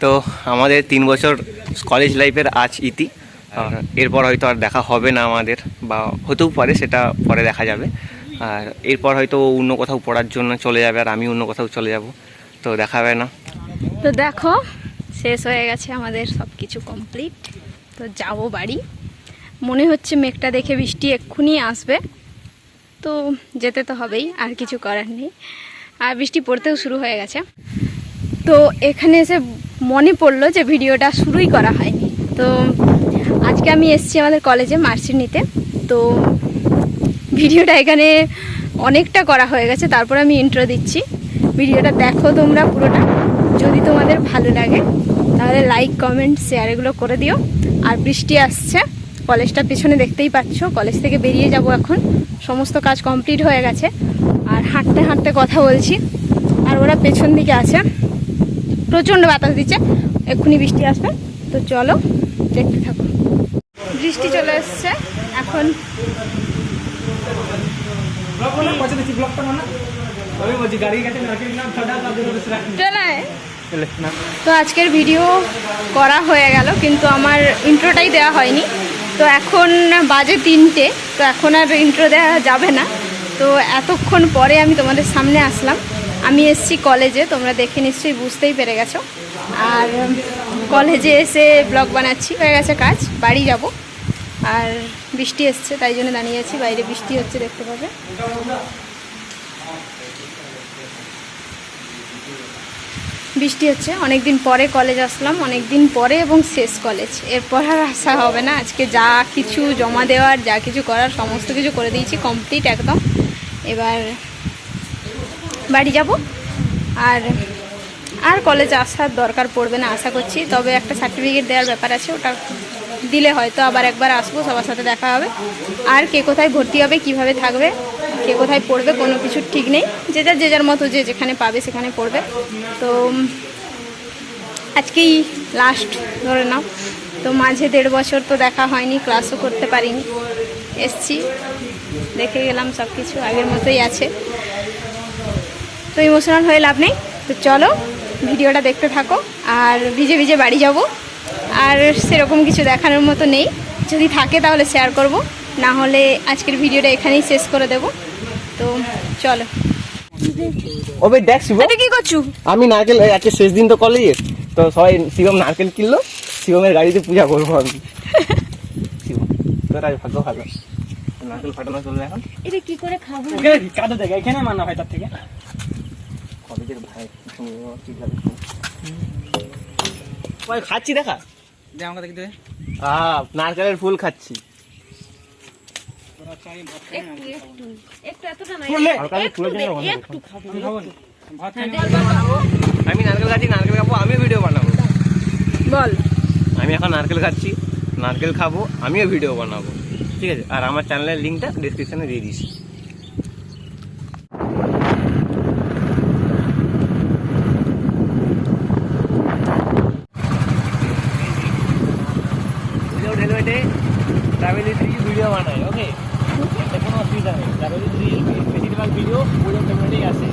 তো আমাদের 3 বছর কলেজ লাইফের আজ ইতি। এরপর হয়তো আর দেখা হবে না আমাদের, বা হতেও পারে, সেটা পরে দেখা যাবে। আর এরপর হয়তো অন্য কোথাও পড়ার জন্য চলে যাবে, আর আমি অন্য কোথাও চলে যাব, তো দেখা হবে না। তো দেখো শেষ হয়ে গেছে আমাদের সব কিছু কমপ্লিট। তো যাব বাড়ি। মনে হচ্ছে মেঘটা দেখে বৃষ্টি এক্ষুনি আসবে, তো যেতে তো হবেই, আর কিছু করার নেই। আর বৃষ্টি পড়তেও শুরু হয়ে গেছে। তো এখানে এসে মনে পড়লো যে ভিডিওটা শুরুই করা হয়নি। তো আজকে আমি এসেছি আমাদের কলেজে মার্কশিট নিতে। তো ভিডিওটা এখানে অনেকটা করা হয়ে গেছে, তারপর আমি ইন্ট্রো দিচ্ছি। ভিডিওটা দেখো তোমরা পুরোটা। যদি তোমাদের ভালো লাগে তাহলে লাইক কমেন্ট শেয়ার এগুলো করে দিও। আর বৃষ্টি আসছে, কলেজটা পেছনে দেখতেই পাচ্ছ। কলেজ থেকে বেরিয়ে যাব এখন, সমস্ত কাজ কমপ্লিট হয়ে গেছে। আর হাঁটতে হাঁটতে কথা বলছি, আর ওরা পেছন দিকে আছে। প্রচণ্ড বাতাস দিচ্ছে, এক্ষুনি বৃষ্টি আসবে। তো চলো দেখতে থাকো। বৃষ্টি চলে এসছে এখন। তো আজকের ভিডিও করা হয়ে গেল, কিন্তু আমার ইন্ট্রোটাই দেওয়া হয়নি। তো এখন বাজে 3টে, তো এখন আর ইন্ট্রো দেওয়া যাবে না। তো এতক্ষণ পরে আমি তোমাদের সামনে আসলাম। আমি এসেছি কলেজে, তোমরা দেখে নিশ্চয়ই বুঝতেই পেরে গেছো। আর কলেজে এসে ব্লগ বানাচ্ছি, হয়ে গেছে কাজ, বাড়ি যাব। আর বৃষ্টি এসছে, তাই জন্য দাঁড়িয়ে আছি। বাইরে বৃষ্টি হচ্ছে, দেখতে পাবে। বৃষ্টি হচ্ছে, অনেক দিন পরে কলেজ আসলাম, অনেক দিন পরে, এবং শেষ কলেজ। এরপর আর আসা হবে না। আজকে যা কিছু জমা দেওয়ার, যা কিছু করার, সমস্ত কিছু করে দিয়েছি, কমপ্লিট একদম। এবার বাড়ি যাব। আর কলেজে আসার দরকার পড়বে না আশা করছি। তবে একটা সার্টিফিকেট দেওয়ার ব্যাপার আছে, ওটা দিলে হয়তো আবার একবার আসবো, সবার সাথে দেখা হবে। আর কে কোথায় ভর্তি হবে, কিভাবে থাকবে, কে কোথায় পড়বে, কোনো কিছু ঠিক নেই। যে যার মতো যে যেখানে পাবে সেখানে পড়বে। তো আজকেই লাস্ট ধরে নাও। তো মাঝে 1.5 বছর তো দেখা হয়নি, ক্লাসও করতে পারিনি। এসছি, দেখে গেলাম, সব কিছু আগের মতোই আছে। তো ইমোশনাল হয়ে লাভ নেই। তো চলো ভিডিওটা দেখতে থাকো। আর ভিজে ভিজে বাড়ি যাব। আর সেরকম কিছু দেখানোর মতো নেই, যদি থাকে তাহলে শেয়ার করব, না হলে আজকের ভিডিওটা এখানেই শেষ করে দেব। তো চলো। ওবে দেখ শিবম, এটা কি করছো? আমি নারকেল, আজকে শেষ দিন তো কলেজের, তো সবাই শিবম নারকেল কিনলো, শিবমের গাড়িতে পূজা করবো আমি। শিবম তোর আজ ভাগ্য ভালো, নারকেল ফাটানো চলবে এখন। এটা কি করে খাবো? কাদো দেখে এখানে মানা হয় তার থেকে। কলেজের ভাই ওই খাচ্ছি, দেখা দে আমাকে দেখতে দে। নারকেলের ফুল খাচ্ছি। আমি নারকেল খাচ্ছি, নারকেল খাবো, আমিও ভিডিও বানাবো। বল। আমি এখন নারকেল খাচ্ছি, নারকেল খাবো, আমিও ভিডিও বানাবো, ঠিক আছে? আর আমার চ্যানেলের লিঙ্কটা ডিসক্রিপশনে দিয়ে দিচ্ছি। হেলমেটে ট্রাভেল হিস্ট্রি ভিডিও বানাই, ওকে? এটা কোনো অসুবিধা নেই। ট্রাভেল হিস্ট্রি বেশিরভাগ ভিডিও ওই হেলমেটেই আসে।